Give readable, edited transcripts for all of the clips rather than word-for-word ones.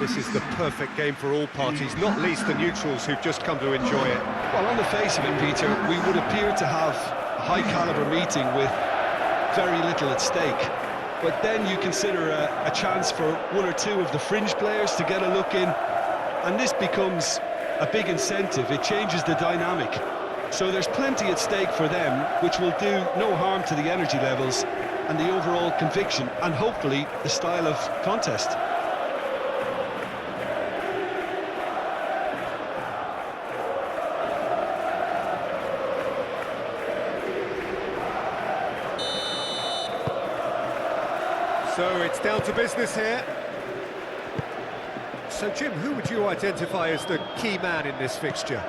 this is the perfect game for all parties, not least the neutrals who've just come to enjoy it. Well, on the face of it, Peter, we would appear to have a high-caliber meeting with very little at stake. But then you consider a chance for one or two of the fringe players to get a look in, and this becomes a big incentive. It changes the dynamic. So there's plenty at stake for them, which will do no harm to the energy levels and the overall conviction, and hopefully the style of contest. So it's down to business here. So Jim, who would you identify as the key man in this fixture?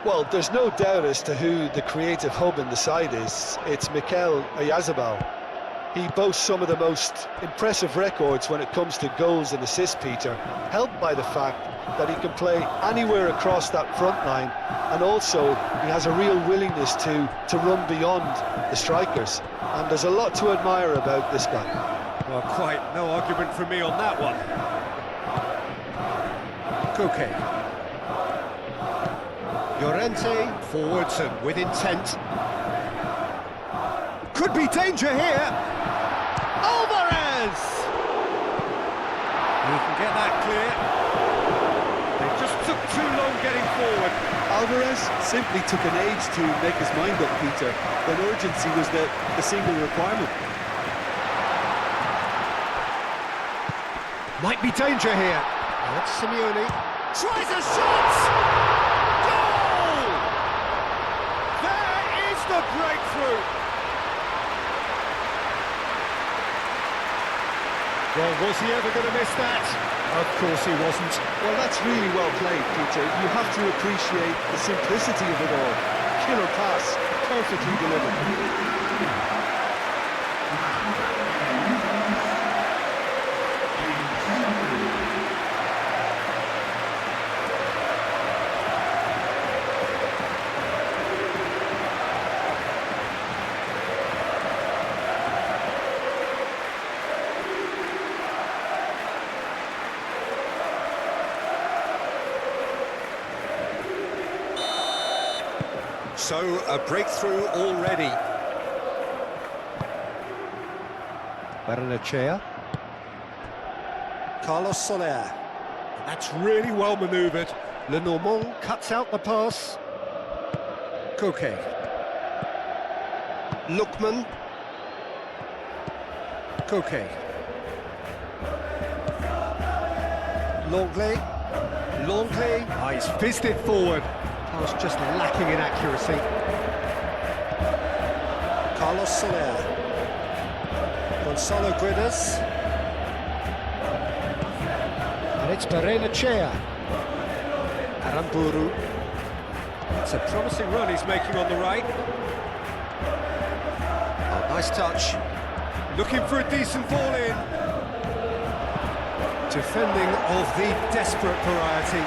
Well, there's no doubt as to who the creative hub in the side is. It's Mikel Oyarzabal. He boasts some of the most impressive records when it comes to goals and assists, Peter, helped by the fact that he can play anywhere across that front line, and also he has a real willingness to run beyond the strikers. And there's a lot to admire about this guy. Well, quite no argument from me on that one. Koke. Llorente, forwards and with intent. Could be danger here. Alvarez! He can get that clear. They just took too long getting forward. Alvarez simply took an age to make his mind up, Peter, when urgency was the single requirement. Might be danger here. That's Simeone. Tries a shot! Goal! There is the breakthrough! Well, was he ever going to miss that? Of course he wasn't. Well, that's really well played, Peter. You have to appreciate the simplicity of it all. Killer pass, perfectly delivered. So, a breakthrough already. Barrenechea. Carlos Soler. And that's really well manoeuvred. Lenormand cuts out the pass. Koke. Lookman. Koke. Longley. Ah, he's fizzed it forward. Pass just lacking in accuracy. Carlos Soler. Gonzalo Guedes. And it's Barrenechea. Aramburu. It's a promising run he's making on the right. Oh, nice touch. Looking for a decent ball in. Defending of the desperate variety.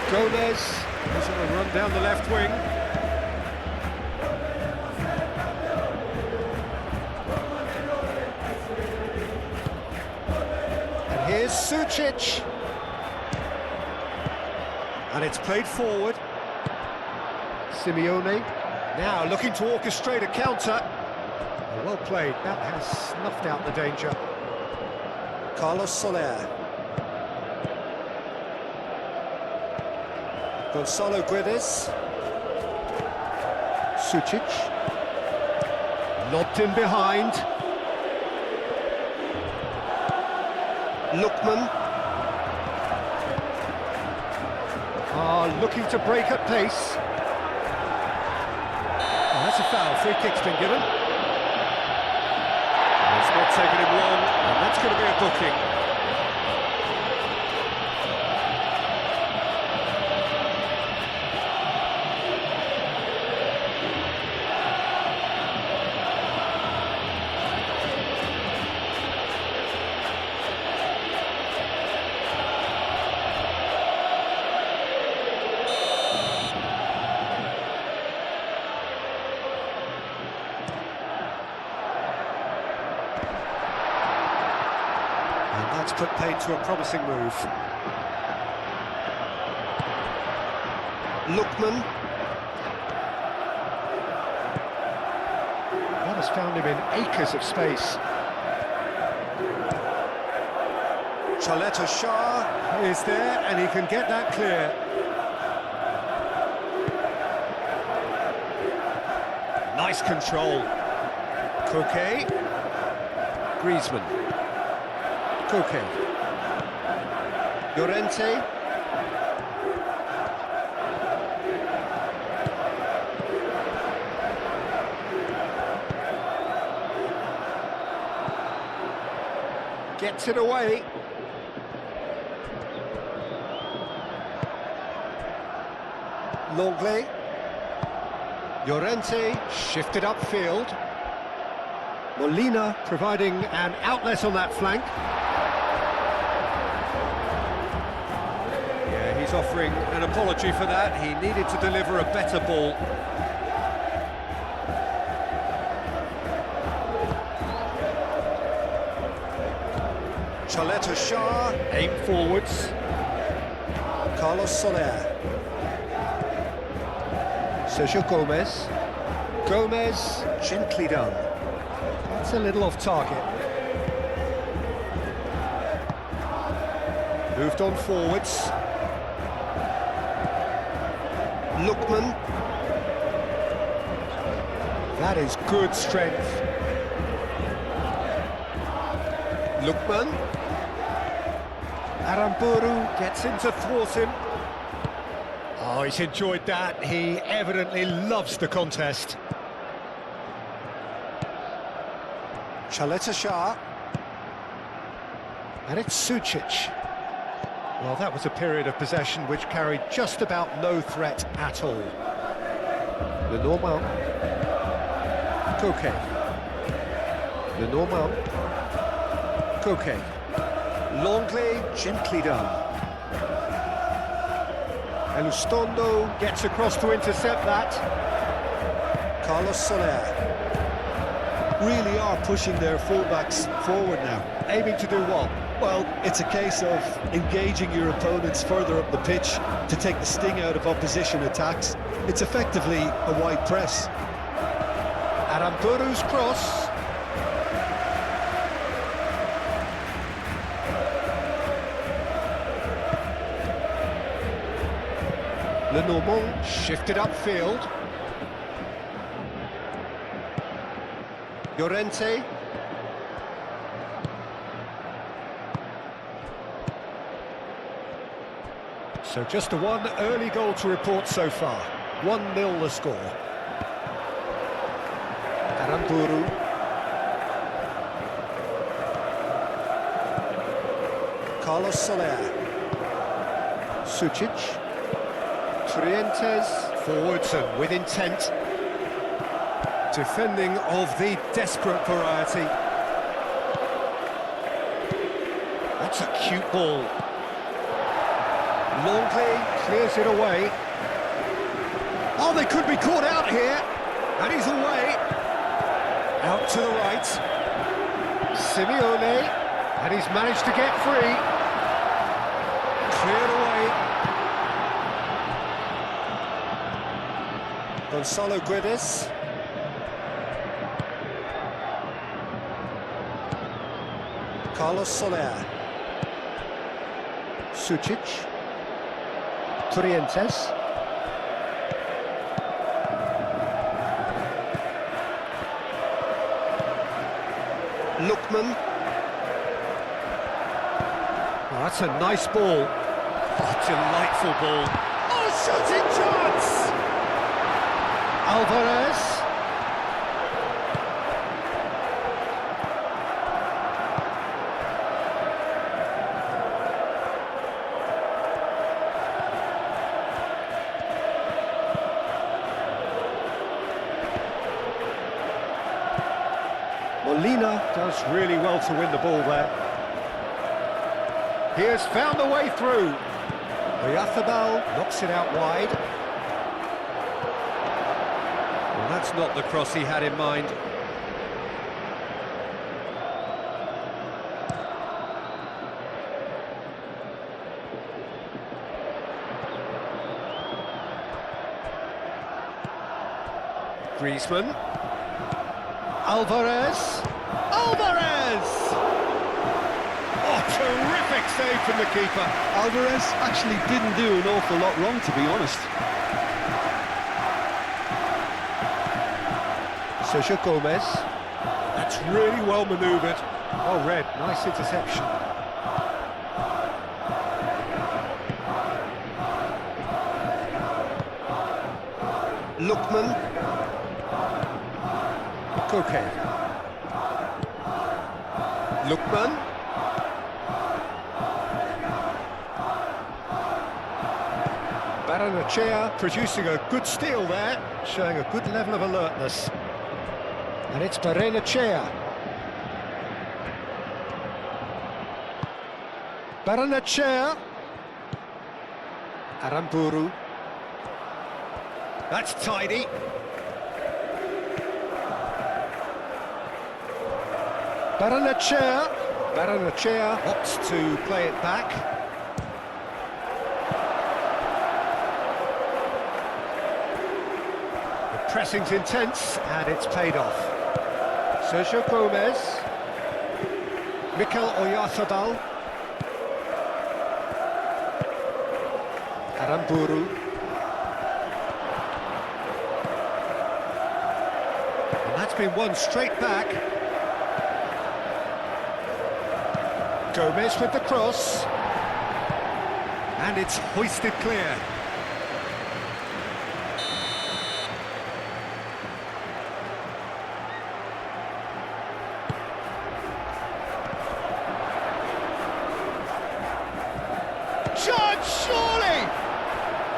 Gomez is on a run down the left wing. And here's Sucic. And it's played forward. Simeone now looking to orchestrate a counter. Well played, that has snuffed out the danger. Carlos Soler. Gonzalo Guedes. Sucic. Lobbed in behind. Lookman. Looking to break at pace. Oh, that's a foul. Free kick's been given. It's not taking him long, and that's going to be a booking. put paid to a promising move. Lookman. That has found him in acres of space. Chaleta Shah is there, and he can get that clear. Nice control. Koke. Griezmann. Koke. Llorente. Gets it away. Longley. Llorente shifted upfield. Molina providing an outlet on that flank. Yeah, he's offering an apology for that. He needed to deliver a better ball. Chaleta Shah, aim forwards. Carlos Soler. Sergio Gomez. Gomez, gently done. That's a little off target. Moved on forwards. Lookman. That is good strength. Lookman. Aramburu gets in to thwart him. Oh, he's enjoyed that. He evidently loves the contest. Chaleta Shah. And it's Sucic. Well, that was a period of possession which carried just about no threat at all. Lenormand. Koke. Lenormand. Koke. Longley, gently done. Elustondo gets across to intercept that. Carlos Soler. Really are pushing their fullbacks forward now. Aiming to do what? Well, it's a case of engaging your opponents further up the pitch to take the sting out of opposition attacks. It's effectively a wide press. Aramburu's cross. Lenormand shifted upfield. Llorente. So just a one early goal to report so far. 1-0 the score. Aramburu. Carlos Soler. Sucic. Trientes, forwards and with intent. Defending of the desperate variety. That's a cute ball. Longley clears it away. Oh, they could be caught out here. And he's away. Out to the right. Simeone. And he's managed to get free. Cleared away. Gonzalo Guedes. Carlos Soler. Sucic. Trientes. Lookman. Oh, that's a nice ball. Oh, delightful ball. Oh, shooting chance! Alvarez. Molina does really well to win the ball there. He has found a way through. Oyarzábal knocks it out wide. Well, that's not the cross he had in mind. Griezmann. Alvarez. Alvarez! Oh, terrific save from the keeper. Alvarez actually didn't do an awful lot wrong, to be honest. Sergio Gomez. That's really well manoeuvred. Oh, Red, nice interception. Lookman. Koke. Lookman. Baranachea producing a good steal there, showing a good level of alertness. And it's Baranachea. Baranachea. Aramburu. That's tidy. Baranachea. Baranachea opts to play it back. The pressing's intense and it's paid off. Sergio Gomez. Mikel Oyarzabal. Aramburu. And that's been won straight back. Gomez with the cross. And it's hoisted clear. Shot, surely!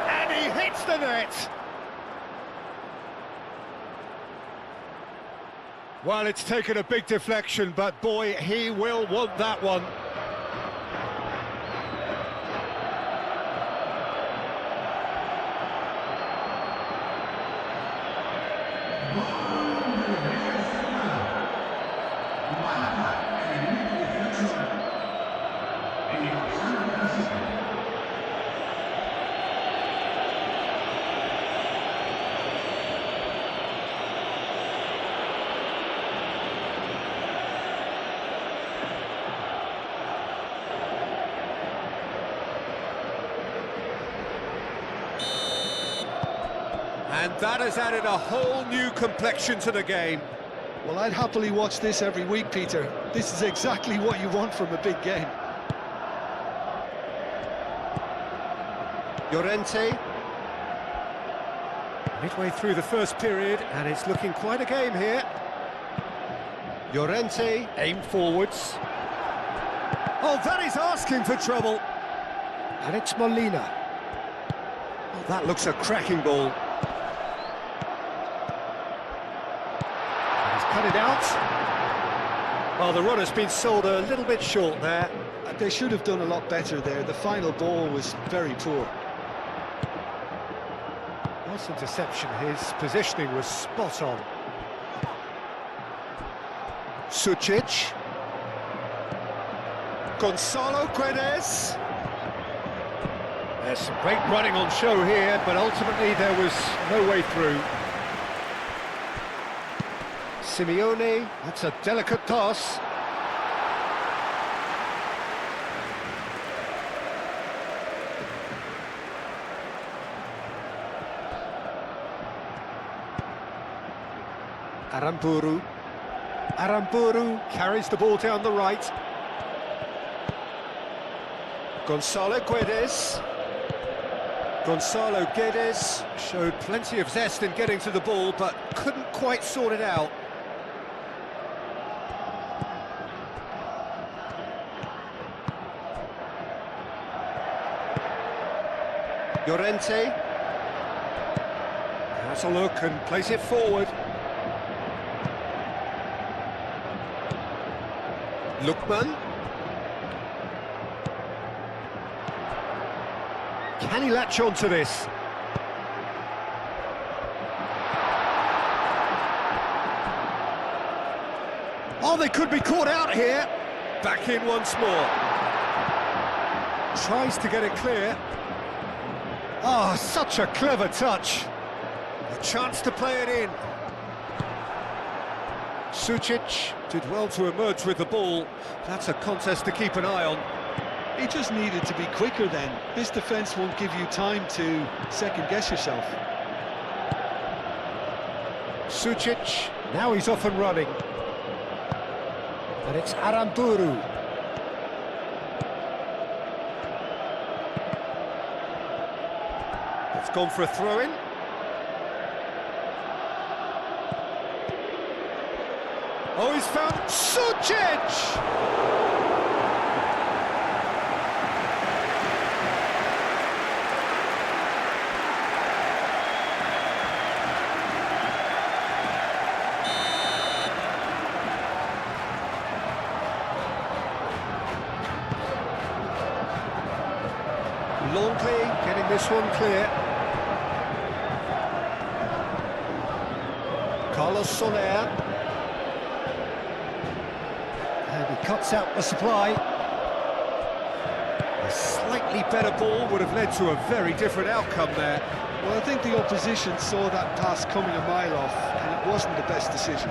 And he hits the net. Well, it's taken a big deflection, but boy, he will want that one. And that has added a whole new complexion to the game. Well, I'd happily watch this every week, Peter. This is exactly what you want from a big game. Llorente. Midway through the first period, and it's looking quite a game here. Llorente, aim forwards. Oh, that is asking for trouble. And it's Molina. Oh, that looks a cracking ball. And he's cut it out. Well, the run has been sold a little bit short there. They should have done a lot better there. The final ball was very poor. Nice interception. His positioning was spot on. Sucic. Gonzalo Guedes. There's some great running on show here, but ultimately there was no way through. Simeone, that's a delicate toss. Aramburu. Aramburu carries the ball down the right. Gonzalo Guedes. Gonzalo Guedes showed plenty of zest in getting to the ball, but couldn't quite sort it out. Llorente. Has a look and plays it forward. Lookman. Can he latch on to this? Oh, they could be caught out here. Back in once more. Tries to get it clear. Oh, such a clever touch. A chance to play it in. Sucic did well to emerge with the ball. That's a contest to keep an eye on. He just needed to be quicker then. This defence won't give you time to second-guess yourself. Sucic, now he's off and running. And it's Aramburu. It's gone for a throw-in. Oh, he's found Sucic! Longley getting this one clear. Carlos Soler. And he cuts out the supply. A slightly better ball would have led to a very different outcome there. Well, I think the opposition saw that pass coming a mile off, and it wasn't the best decision.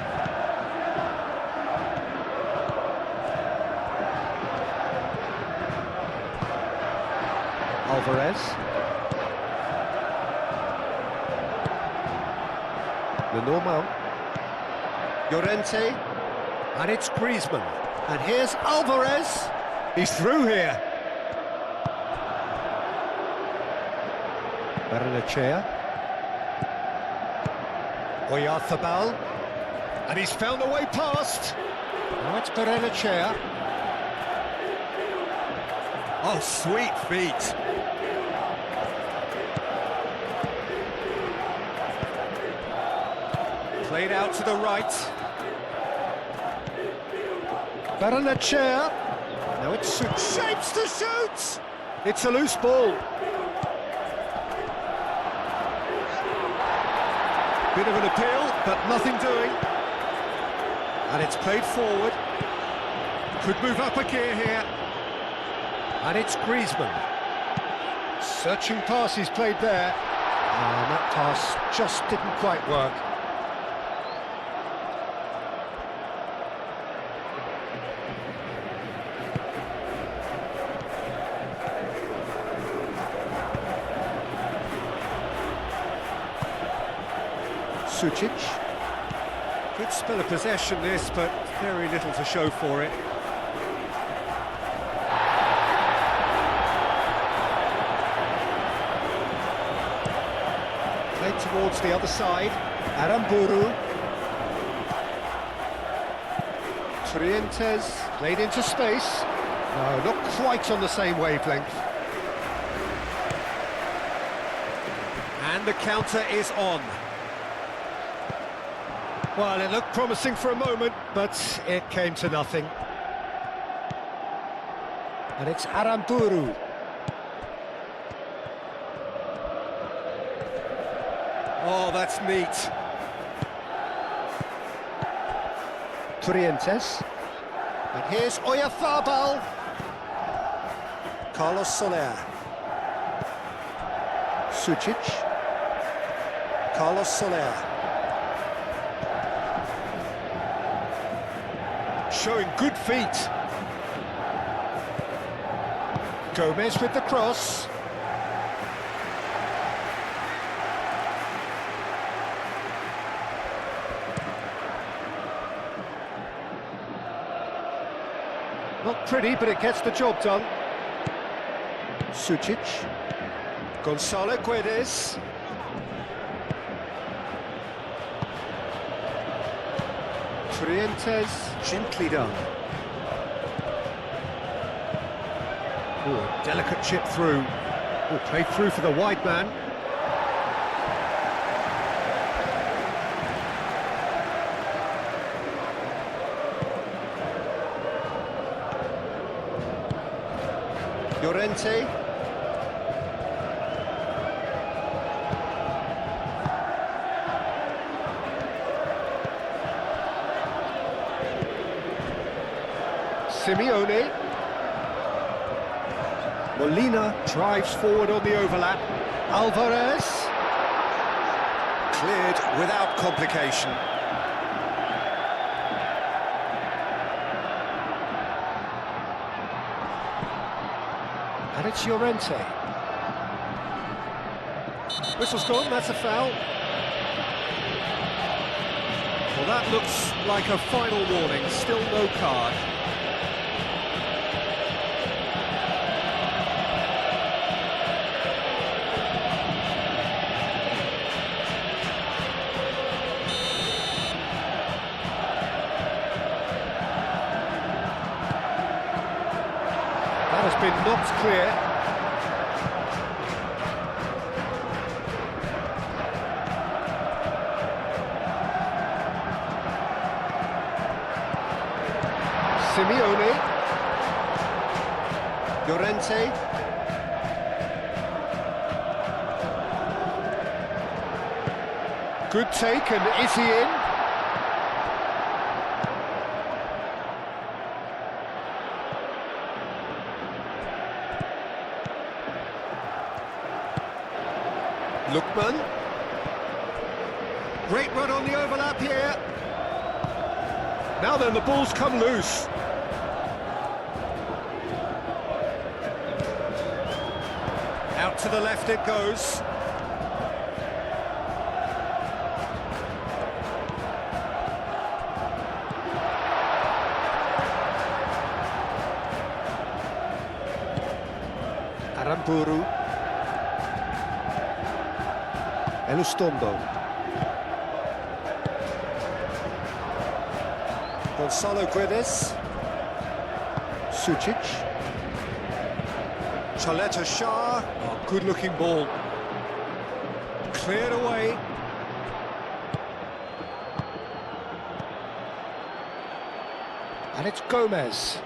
Alvarez. The normal. Llorente. And it's Griezmann. And here's Alvarez. He's through here. Barrenechea. Oyarzabal. And he's found a way past. Now it's Barrenechea. Oh, sweet feet. Played out to the right. Barrenechea. Now it's shapes to shoot. It's a loose ball. Bit of an appeal, but nothing doing. And it's played forward. Could move up a gear here. And it's Griezmann. Searching pass he's played there. And that pass just didn't quite work. Sucic. Good spell of possession this, but very little to show for it. Played towards the other side. Aramburu. Trientes played into space. No, not quite on the same wavelength. And the counter is on. Well, it looked promising for a moment, but it came to nothing. And it's Aramburu. Oh, that's neat. Trientes. And here's Oyarzabal. Carlos Soler. Sucic. Carlos Soler. Showing good feet. Gomez with the cross. Not pretty, but it gets the job done. Sucic. Gonzalo Guedes. Trientes, gently done. Oh, a delicate chip through. Oh, played through for the wide man. Llorente. Simeone. Molina drives forward on the overlap. Alvarez. Cleared without complication. And it's Llorente. Whistle's gone, that's a foul. Well, that looks like a final warning, still no card. That has been knocked clear. Simeone, Llorente, good take, and is he in? Lookman, great run on the overlap here. Now then, the ball's come loose. Out to the left it goes. Aramburu. Elustondo. Gonzalo Guedes. Sucic. Chaleta Shah. Oh, good-looking ball. Cleared away. And it's Gomez.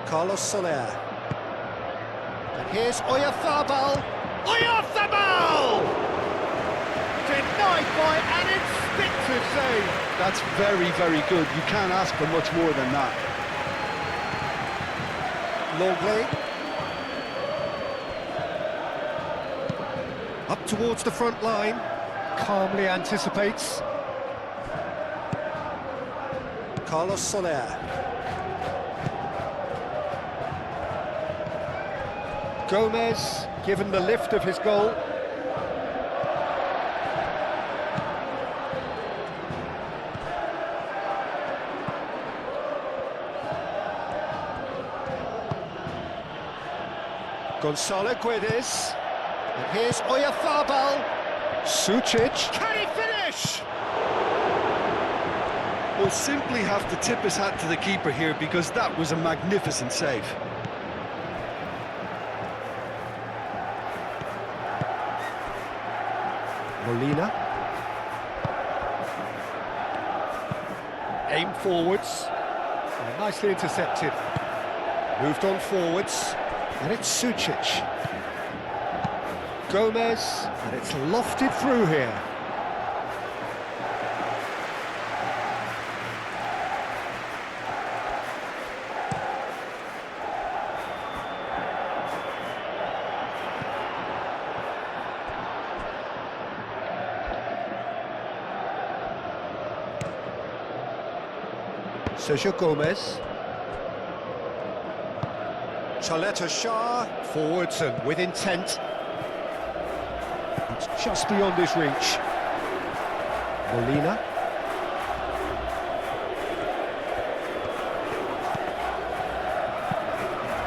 Carlos Soler. And here's Oyarzabal. Oyarzabal! Denied by an instinctive save. That's very, very good. You can't ask for much more than that. Longley. Up towards the front line. Calmly anticipates. Carlos Soler. Gomez, given the lift of his goal. Gonzalo Guedes. And here's Oyarzabal. Sucic. Can he finish? We'll simply have to tip his hat to the keeper here because that was a magnificent save. Molina. Aim forwards. Oh, nicely intercepted. Moved on forwards. And it's Sucic. Gomez. And it's lofted through here. Sergio Gomez. Chaleta Shah, forwards and with intent. It's just beyond his reach. Molina.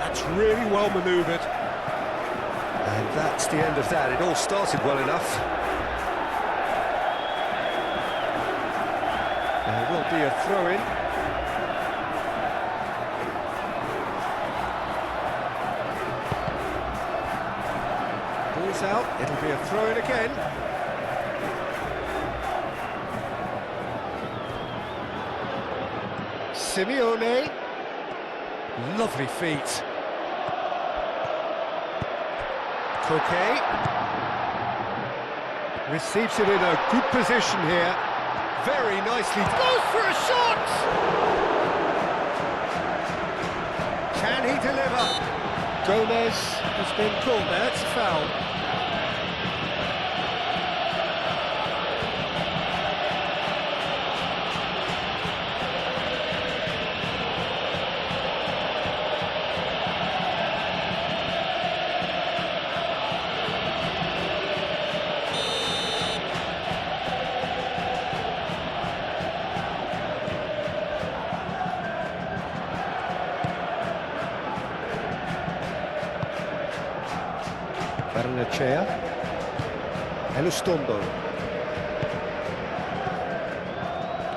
That's really well manoeuvred. And that's the end of that. It all started well enough. There will be a throw-in. Out, it'll be a throw-in again. Simeone. Lovely feet. Coquet. Receives it in a good position here. Very nicely. Goes for a shot! Can he deliver? Gomez has been called there. It's a foul. Barrenechea. Elustondo.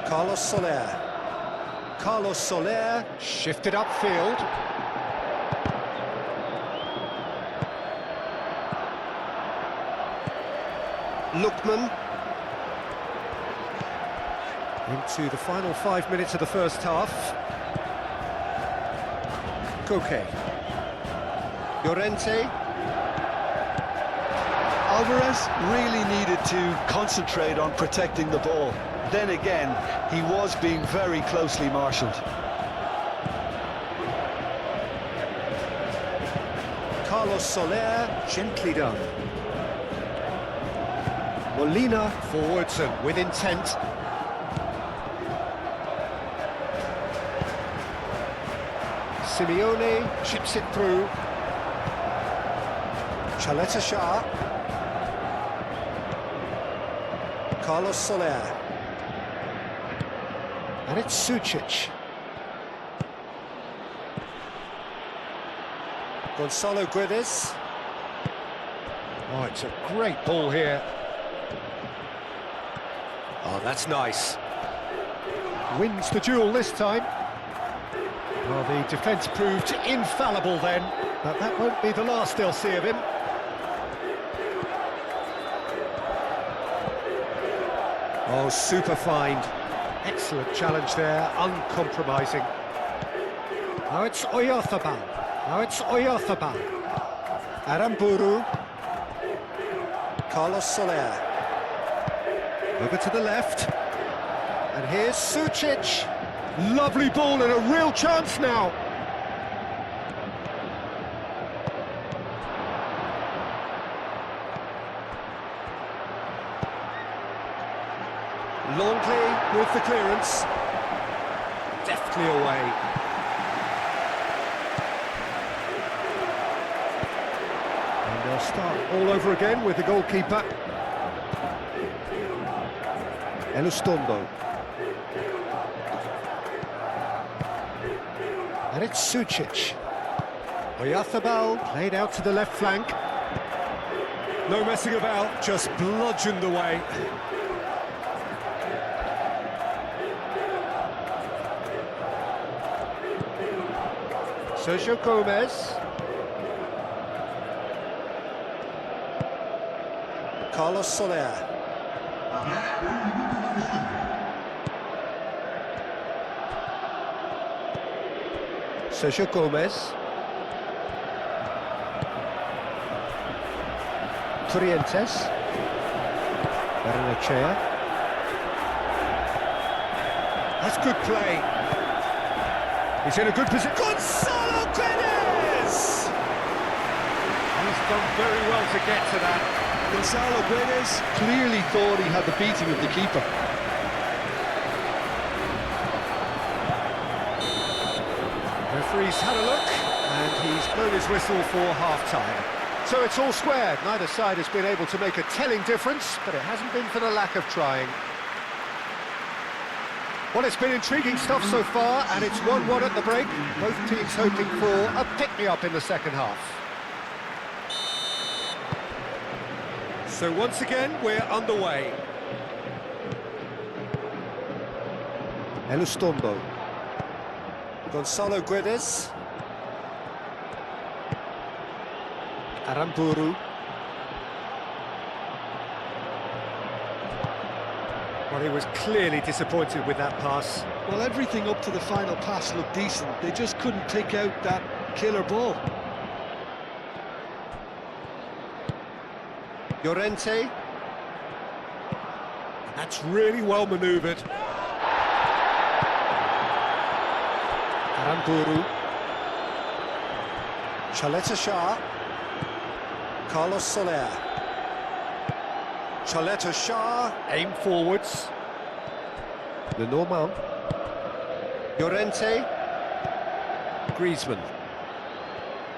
Carlos Soler. Carlos Soler shifted upfield. Lookman. Into the final 5 minutes of the first half. Koke. Llorente. Alvarez really needed to concentrate on protecting the ball. Then again, he was being very closely marshalled. Carlos Soler, gently done. Molina forwards and with intent. Simeone chips it through. Chaleta Shah. Carlos Soler. And it's Sucic. Gonzalo Guedes. Oh, it's a great ball here. Oh, that's nice. Wins the duel this time. Well, the defence proved infallible then, but that won't be the last they'll see of him. Oh, super find. Excellent challenge there, uncompromising. Now it's Oyarzabal. Now it's Oyarzabal. Aramburu. Carlos Soler. Over to the left. And here's Sucic. Lovely ball and a real chance now. Longley with the clearance. Deftly away. And they'll start all over again with the goalkeeper. Elustondo. And it's Sucic. Oyarzabal played out to the left flank. No messing about, just bludgeoned away. Sergio Gomez. Carlos Soler. Sergio Gomez. Trientes. Barrenechea. That's good play. He's in a good position. Gonzalo Guedes! He's done very well to get to that. Gonzalo Guedes clearly thought he had the beating of the keeper. Referee's had a look, and he's blown his whistle for half-time. So it's all squared. Neither side has been able to make a telling difference, but it hasn't been for the lack of trying. Well, it's been intriguing stuff so far, and it's 1-1 at the break. Both teams hoping for a pick-me-up in the second half. So once again, we're underway. Elustondo. Gonzalo Guedes. Aramburu. Well, he was clearly disappointed with that pass. Well, everything up to the final pass looked decent. They just couldn't pick out that killer ball. Llorente. That's really well manoeuvred. Aramburu. Chaleta Shah. Carlos Soler. Chaleta Shah. Aim forwards. Lenormand. Llorente. Griezmann.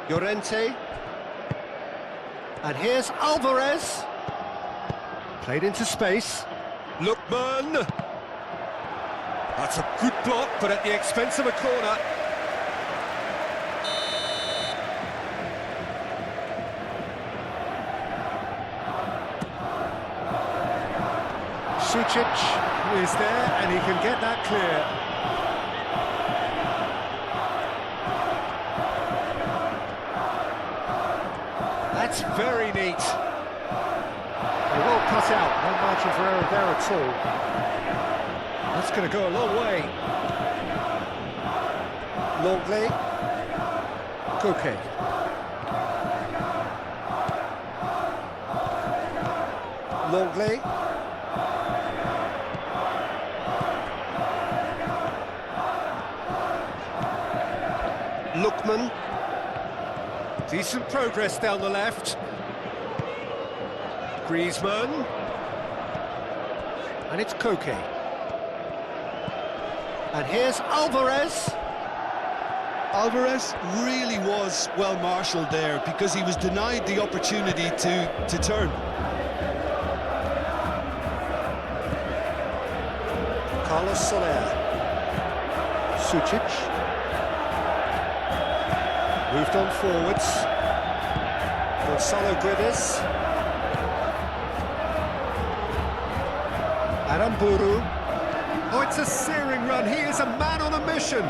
Llorente. And here's Alvarez. Played into space. Lookman. That's a good block, but at the expense of a corner. Sucic is there, and he can get that clear. That's very neat. Well cut out, no margin for error there at all. That's going to go a long way. Longley. Koke. Longley. Lookman. Decent progress down the left. Griezmann. And it's Koke. And here's Alvarez. Alvarez really was well marshalled there because he was denied the opportunity to turn. Carlos Soler. Sucic. Moved on forwards. Gonzalo Guedes. Aramburu. Oh, it's a searing run. He is a man on a mission.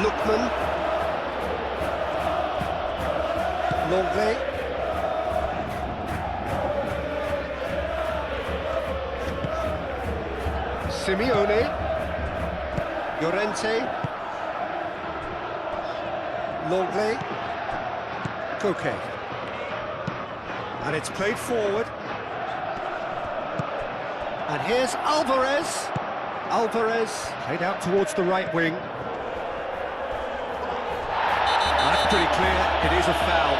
Lookman. Longley. Simeone. Llorente. Longley. Koke. And it's played forward. And here's Alvarez. Alvarez played out towards the right wing. That's pretty clear, it is a foul.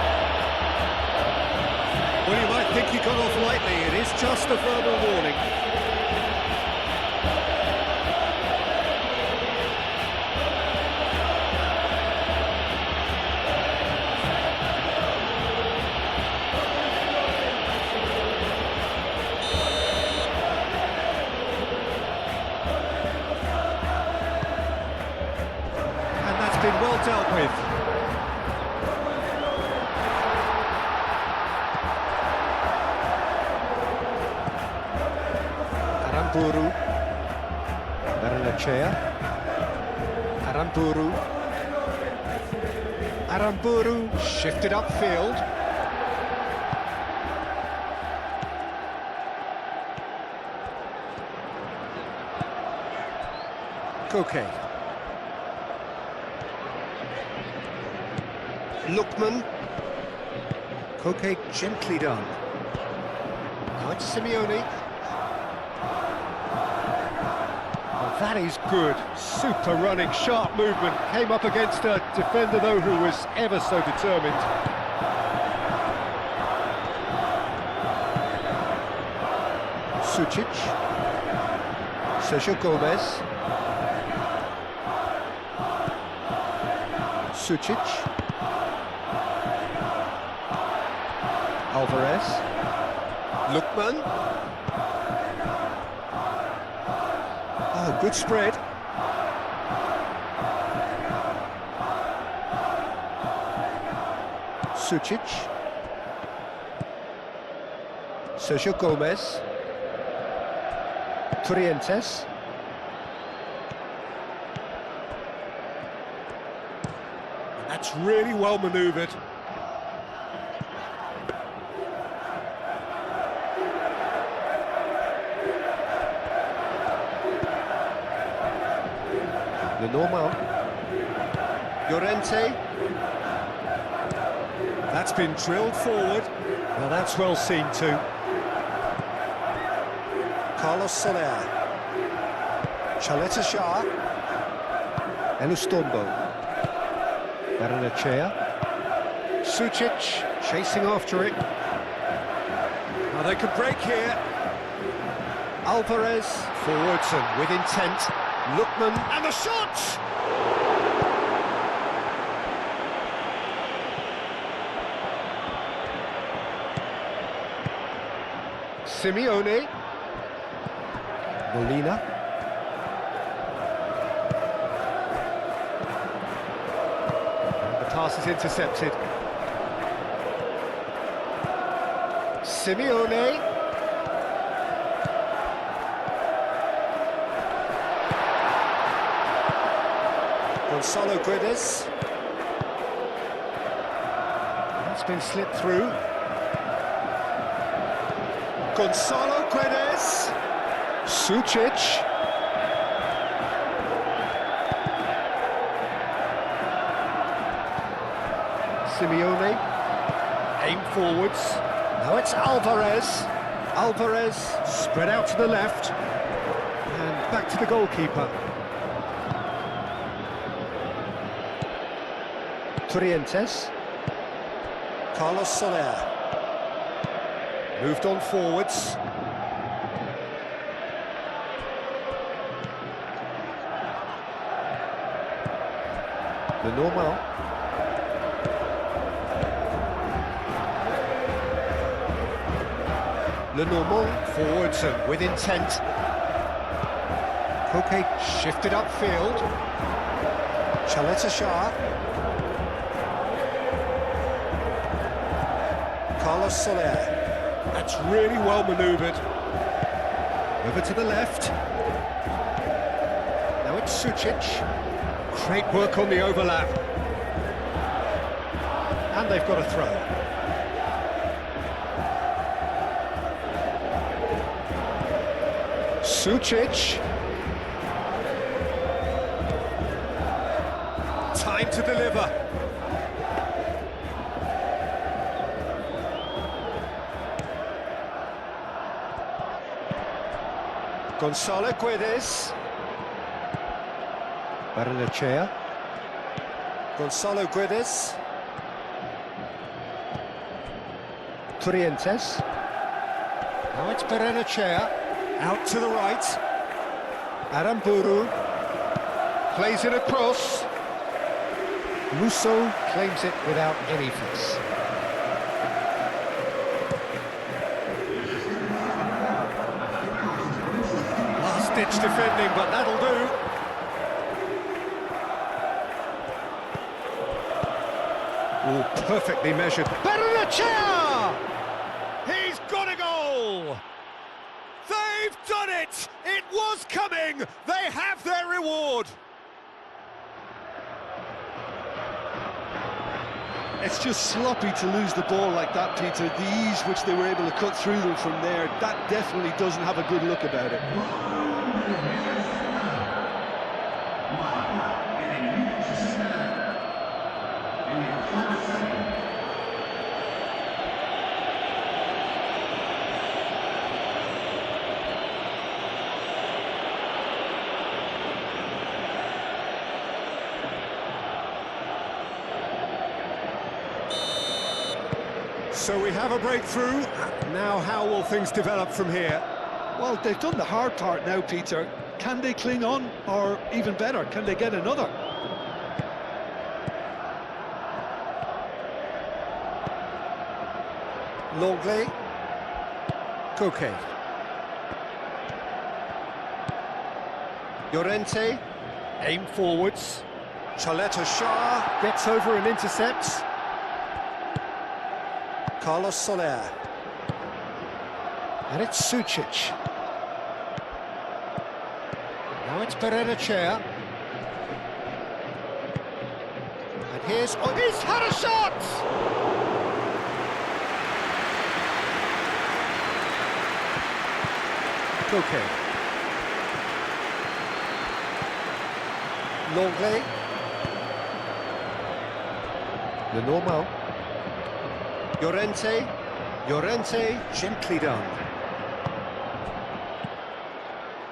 Well, you might think he got off lightly, it is just a verbal warning. And that's been well dealt with. Aramburu. Barrenechea. Aramburu. Aramburu shifted upfield. Koke. Lookman. Koke gently done. Now it's Simeone. That is good. Super running, sharp movement. Came up against a defender, though, who was ever so determined. Sucic. Sergio Gomez. Sucic. Alvarez. Lookman. Oh, good spread. Sucic. Sergio Gomez. Trientes. That's really well manoeuvred. Normal. Llorente. That's been drilled forward. Well, that's well seen too. Carlos Soler. Chaleta Shah. Elustombo. Barrenechea. Sucic chasing after it. Now they could break here. Alvarez forwards and with intent. Lookman, and the shot! Simeone. Molina. pass is intercepted. Simeone. Gonzalo Guedes. It's been slipped through. Gonzalo Guedes. Sucic. Simeone. Aim forwards. Now it's Alvarez. Alvarez spread out to the left. And back to the goalkeeper. Trientes. Carlos Soler. Moved on forwards. Lenormand. Lenormand forwards and with intent. Coque shifted upfield. Shah. Carlos Soler. That's really well manoeuvred. Over to the left. Now it's Sucic. Great work on the overlap. And they've got a throw. Sucic. Time to deliver. Gonzalo Guedes. Barrenechea. Gonzalo Guedes. Trientes. Now it's Barrenechea. Out to the right. Aramburu. Plays it across. Musso claims it without any fuss. Last-ditch defending, but that'll do. Oh, perfectly measured. Barrenechea! He's got a goal! They've done it! It was coming! They have their reward! It's just sloppy to lose the ball like that, Peter. The ease which they were able to cut through them from there, that definitely doesn't have a good look about it. So we have a breakthrough. Now how will things develop from here? Well, they've done the hard part now, Peter. Can they cling on? Or even better, can they get another? Longley. Coque. Llorente. Aim forwards. Shah gets over and intercepts. Carlos Soler. And it's Sucic. Now it's Barrenechea. And here's... Oh, he's had a shot! Coque. Longley. Lenormand. Llorente, gently done.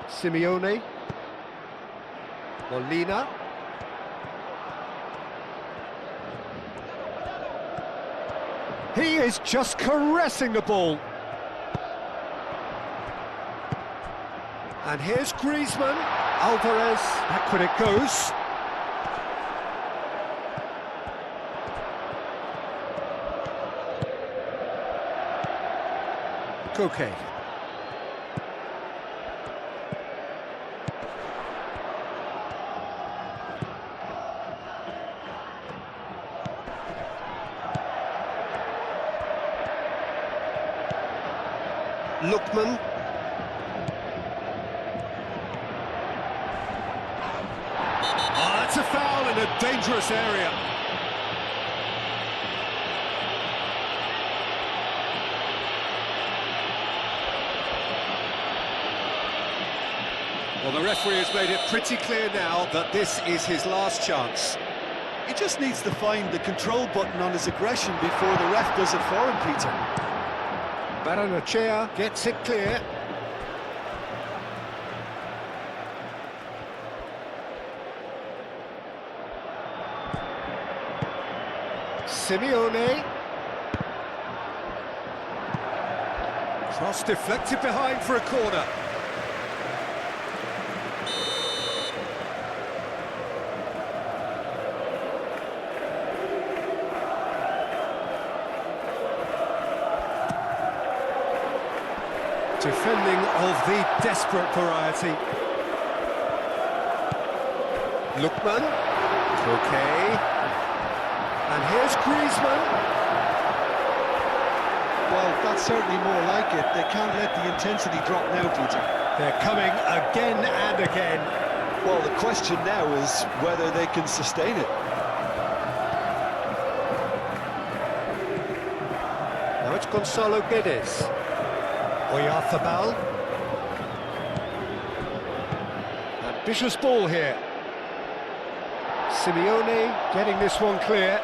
Simeone. Molina. He is just caressing the ball. And here's Griezmann. Alvarez, backward it goes. Coque. Lookman. Oh, that's a foul in a dangerous area. Well, the referee has made it pretty clear now that this is his last chance. He just needs to find the control button on his aggression before the ref does it for him, Peter. Baranachea gets it clear. Simeone. Cross deflected behind for a corner. Defending of the desperate variety. Lookman. Okay. And here's Griezmann. Well, that's certainly more like it. They can't let the intensity drop now, Peter. They're coming again and again. Well, the question now is whether they can sustain it. Now it's Gonzalo Guedes. Oyarzabal. Ambitious ball here. Simeone getting this one clear.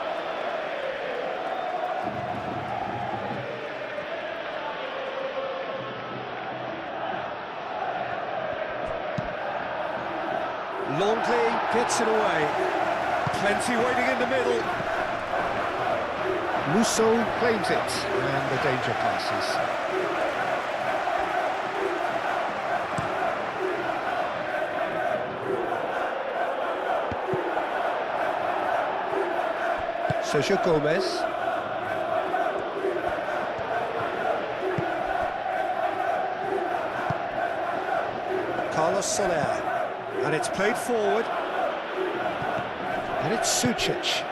Longley gets it away. Plenty waiting in the middle. Musso claims it, and the danger passes. Sergio Gomez. Carlos Soler. And it's played forward. And it's Sucic.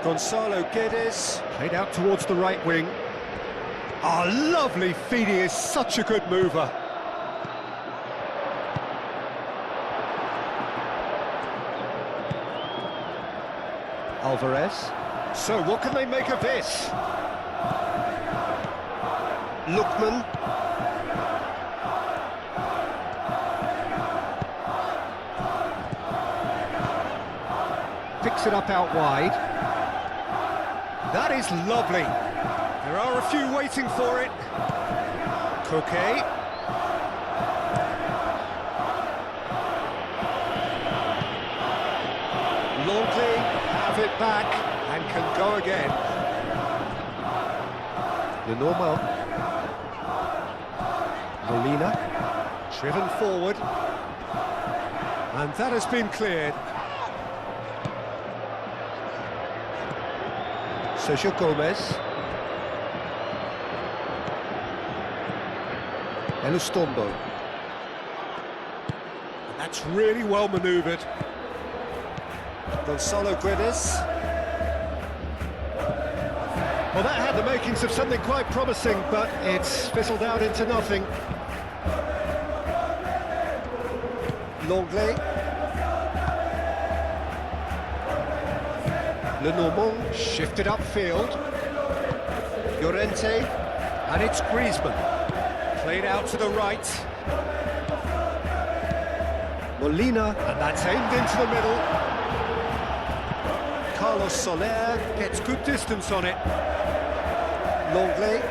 Gonzalo Guedes. Played out towards the right wing. Oh, lovely feed. He is such a good mover. Alvarez. So what can they make of this? Lookman. Picks it up out wide. That is lovely. There are a few waiting for it. Coquet. Longley have it back and can go again. Lenormand. Molina. Driven forward. And that has been cleared. Sergio Gomez. Elustondo. That's really well manoeuvred. Gonzalo Guedes. Well, that had the makings of something quite promising, but it's fizzled out into nothing. Longley. Lenormand shifted upfield. Llorente. And it's Griezmann. Played out to the right. Molina. And that's aimed into the middle. Carlos Soler gets good distance on it. Longley.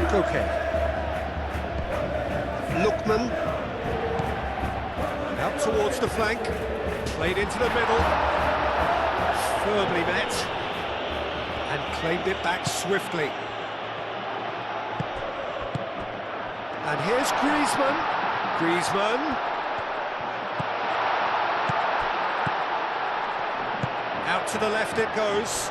Coquet. Lookman. Out towards the flank. Played into the middle. Firmly met. And claimed it back swiftly. And here's Griezmann. Griezmann. Out to the left it goes.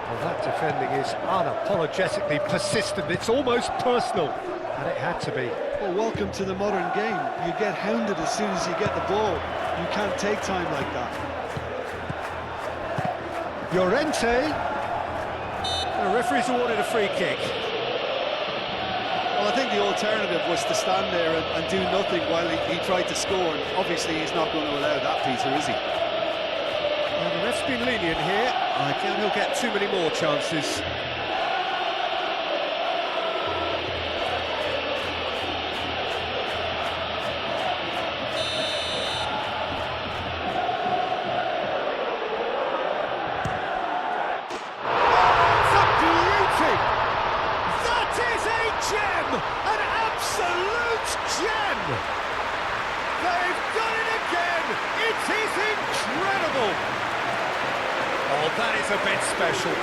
Well, that defending is unapologetically persistent. It's almost personal. And it had to be. Well, welcome to the modern game. You get hounded as soon as you get the ball. You can't take time like that. Llorente. The referee's awarded a free kick. Well, I think the alternative was to stand there and do nothing while he tried to score, and obviously he's not going to allow that, Peter, is he? Well, the ref's been lenient here. I doubt he'll get too many more chances. Gem! An absolute gem! They've done it again! It is incredible! Oh, that is a bit special.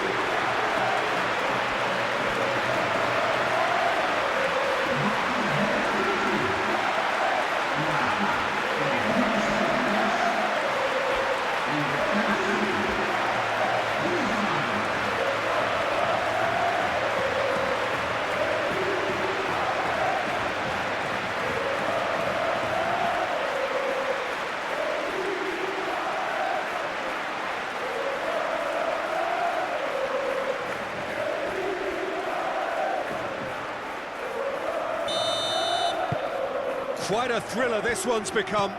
Quite a thriller this one's become.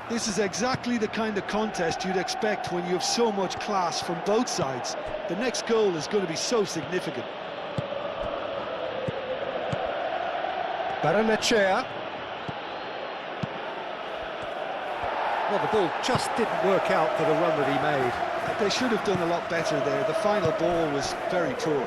This is exactly the kind of contest you'd expect when you have so much class from both sides. The next goal is going to be so significant. Barrenechea. Well, the ball just didn't work out for the run that he made. They should have done a lot better there. The final ball was very poor.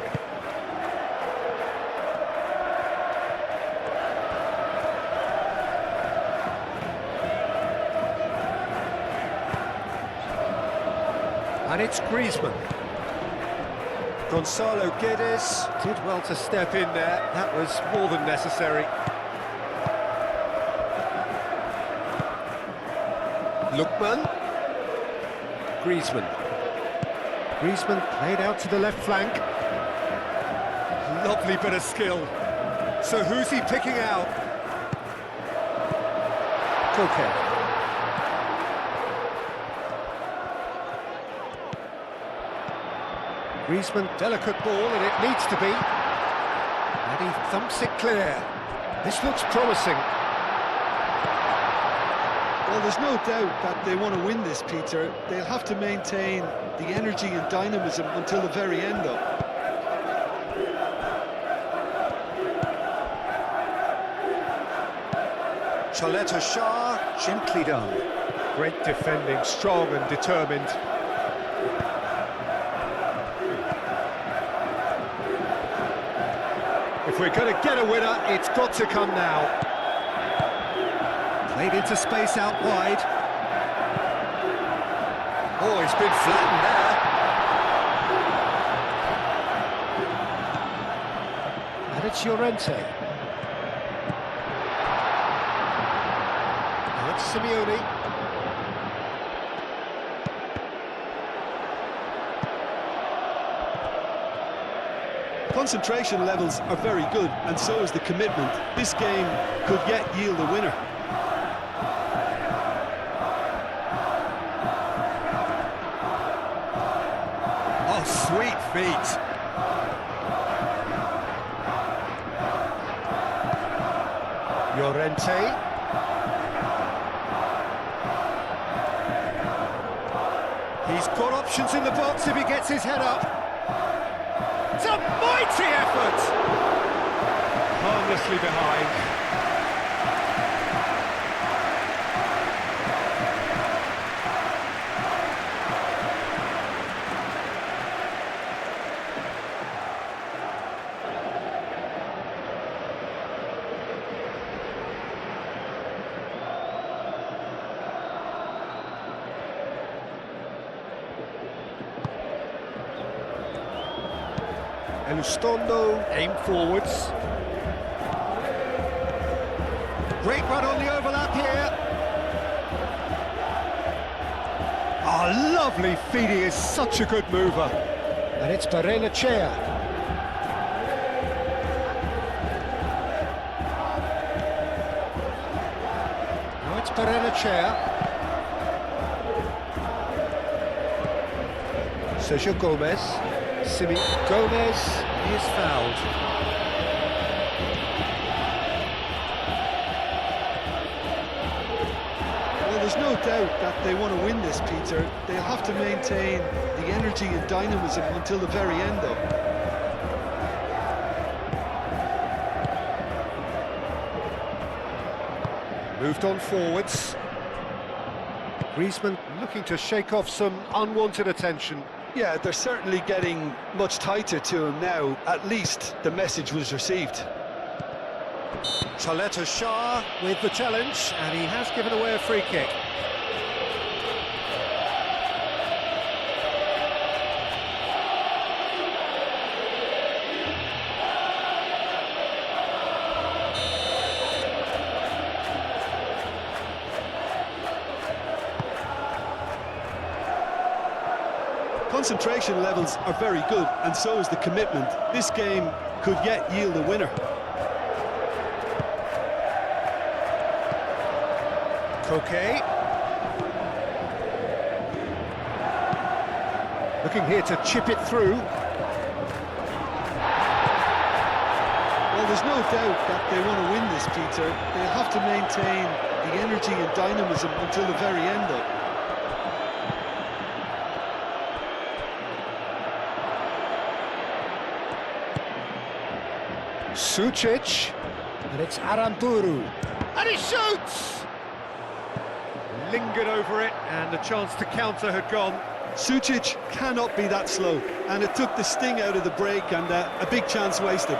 And it's Griezmann. Gonzalo Guedes did well to step in there. That was more than necessary. Lookman. Griezmann. Griezmann played out to the left flank. Lovely bit of skill. So who's he picking out? Coquet. Griezmann, delicate ball, and it needs to be. And he thumps it clear. This looks promising. Well, there's no doubt that they want to win this, Peter. They'll have to maintain the energy and dynamism until the very end, though. Chaleta Shah, gently done. Great defending, strong and determined. If we're going to get a winner, it's got to come now. Played into space out wide. Oh, he's been flattened there. And it's Llorente. And it's Simeone. Concentration levels are very good, and so is the commitment. This game could yet yield a winner. Oh, sweet feet. Llorente. He's got options in the box if he gets his head up. It's a mighty effort! Harmlessly behind. Elustondo, aim forwards. Great run on the overlap here. Oh, lovely feet, he is such a good mover. And it's Barrenechea. Now it's Barrenechea. Sergio Gomez. Simi Gomez is fouled. Well, there's no doubt that they want to win this, Peter. They'll have to maintain the energy and dynamism until the very end, though. Moved on forwards. Griezmann looking to shake off some unwanted attention. Yeah, they're certainly getting much tighter to him now. At least the message was received. Chaleta Shah with the challenge, and he has given away a free kick. Concentration levels are very good, and so is the commitment. This game could yet yield a winner. Koke. Looking here to chip it through. Well, there's no doubt that they want to win this, Peter. They'll have to maintain the energy and dynamism until the very end, though. Sucic, and it's Aramburu, and he shoots! Lingered over it, and the chance to counter had gone. Sucic cannot be that slow, and it took the sting out of the break, and a big chance wasted.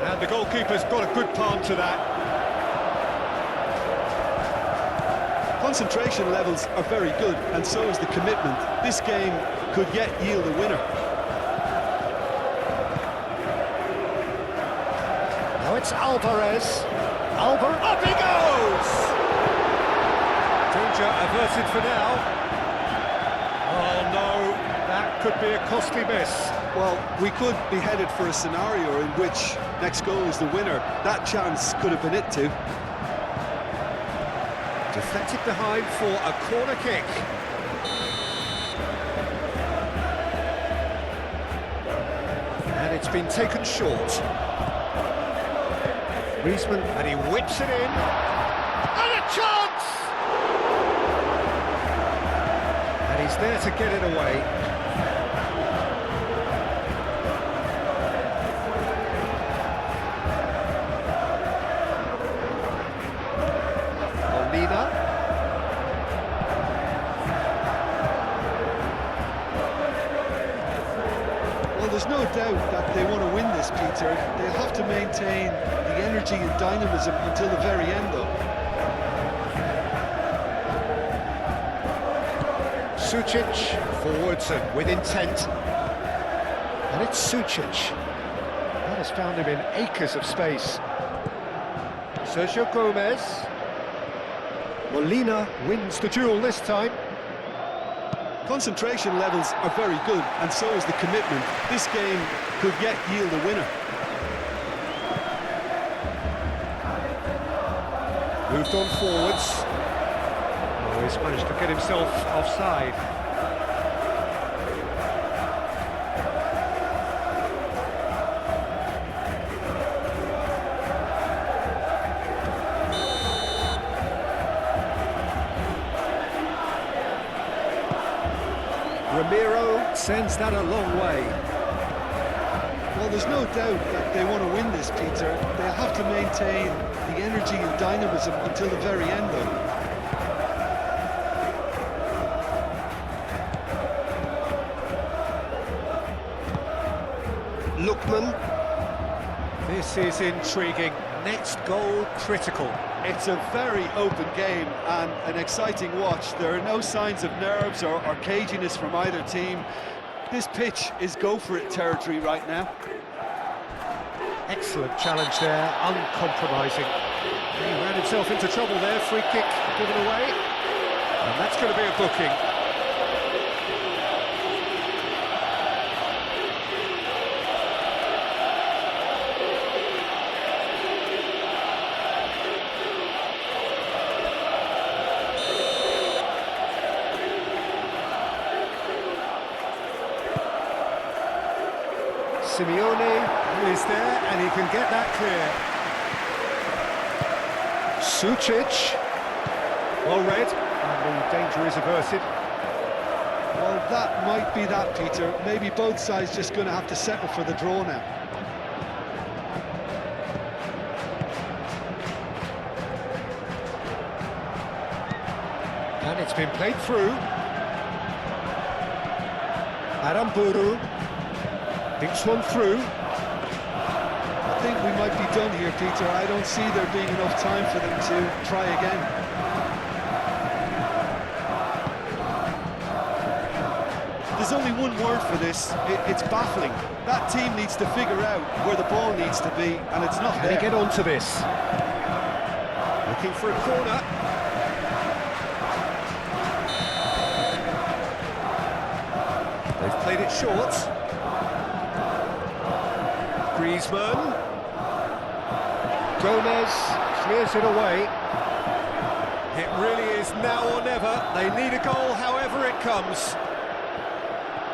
And the goalkeeper's got a good palm to that. Concentration levels are very good, and so is the commitment. This game could yet yield a winner. Now it's Alvarez. Up he goes! Danger averted for now. Oh no, that could be a costly miss. Well, we could be headed for a scenario in which next goal is the winner. That chance could have been it too. Deflected behind for a corner kick. And it's been taken short. Griezmann, and he whips it in. And a chance! And he's there to get it away. Well, there's no doubt that they want to win this, Peter. They'll have to maintain the energy and dynamism until the very end, though. Sucic, forwards and with intent. And it's Sucic. That has found him in acres of space. Sergio Gomez. Molina wins the duel this time. Concentration levels are very good, and so is the commitment. This game could yet yield a winner. Moved on forwards. Oh, he's managed to get himself offside. Ramiro sends that a long way. Well, there's no doubt that they want to win this, Peter. They'll have to maintain the energy and dynamism until the very end, though. Lookman. This is intriguing. Next goal critical. It's a very open game and an exciting watch. There are no signs of nerves or caginess from either team. This pitch is go-for-it territory right now. Excellent challenge there, uncompromising. He ran himself into trouble there, free kick given away. And that's going to be a booking. Simeone is there, and he can get that clear. Sucic, well read, and the danger is averted. Well, that might be that, Peter. Maybe both sides just going to have to settle for the draw now. And it's been played through. Aramburu thinks one through. I think we might be done here, Peter. I don't see there being enough time for them to try again. There's only one word for this. It's baffling. That team needs to figure out where the ball needs to be, and it's not Can there. he get onto this? Looking for a corner. They've played it short. Griezmann. Gomez clears it away. It really is now or never. They need a goal however it comes.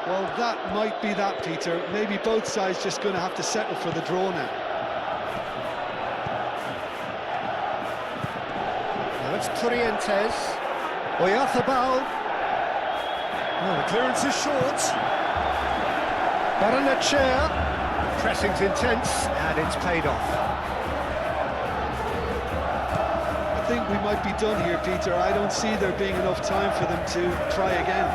Well, that might be that, Peter. Maybe both sides just going to have to settle for the draw now. Now it's Torrientes. Oyarzabal. Oh, the clearance is short. Barrenetxea. Pressing's intense, and it's paid off. I think we might be done here, Peter. I don't see there being enough time for them to try again.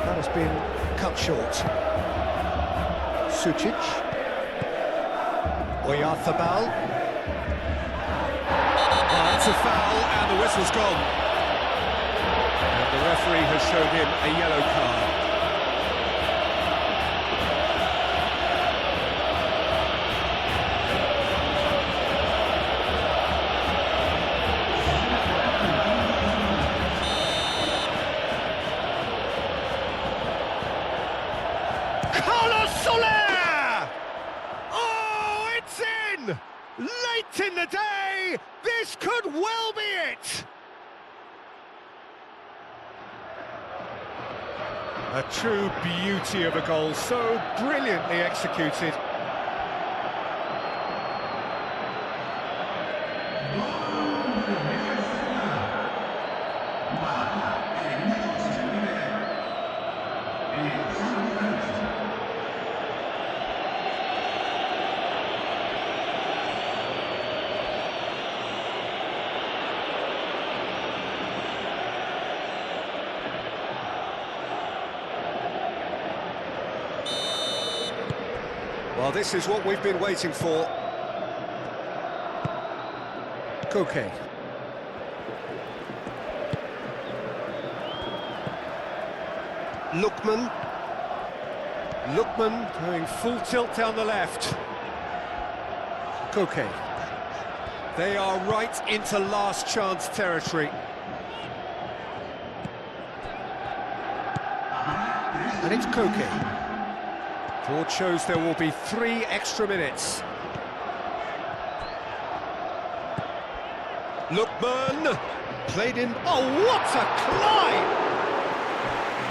That has been cut short. Sucic. Oyarzabal. Oh, it's a foul, and the whistle's gone. And the referee has shown him a yellow card. Oh, it's in! Late in the day, this could well be it! A true beauty of a goal, so brilliantly executed. Well, this is what we've been waiting for. Koke. Lookman. Lookman going full tilt down the left. Koke. They are right into last chance territory. And it's Koke. Board shows there will be 3 extra minutes. Lookman played in. Oh, what a climb!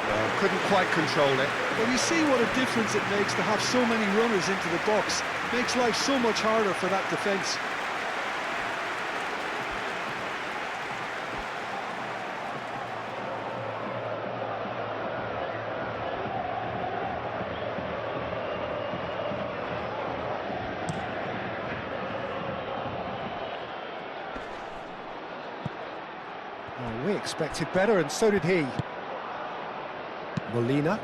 Well, couldn't quite control it. Well, you see what a difference it makes to have so many runners into the box. Makes life so much harder for that defence. Well, we expected better, and so did he. Molina.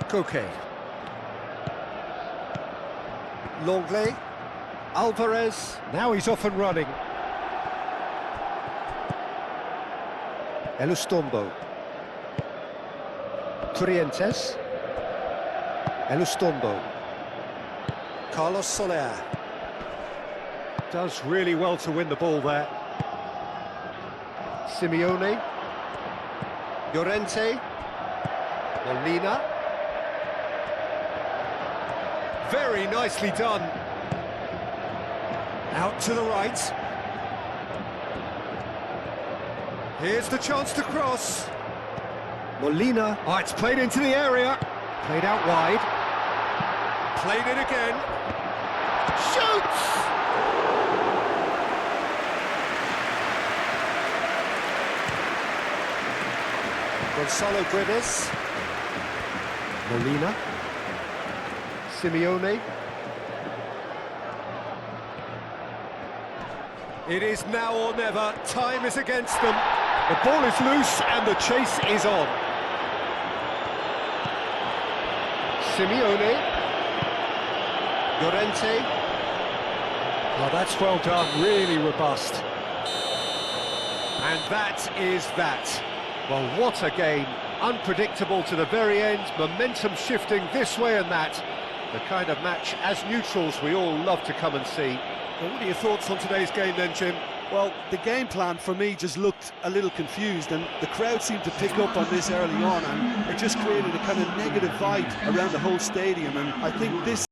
Koke. Longley. Alvarez. Now he's off and running. Elustombo. Torrientes. Elustombo. Carlos Soler. Does really well to win the ball there. Simeone. Llorente. Molina. Very nicely done. Out to the right. Here's the chance to cross. Molina. Oh, it's played into the area. Played out wide. Played it again. Shoots! Gonzalo Guedes. Molina. Simeone. It is now or never. Time is against them. The ball is loose and the chase is on. Simeone. Llorente. Oh, that's well done, really robust. And that is that. Well, what a game. Unpredictable to the very end, momentum shifting this way and that. The kind of match, as neutrals, we all love to come and see. Well, what are your thoughts on today's game then, Jim? Well, the game plan for me just looked a little confused, and the crowd seemed to pick up on this early on, and it just created a kind of negative vibe around the whole stadium, and I think this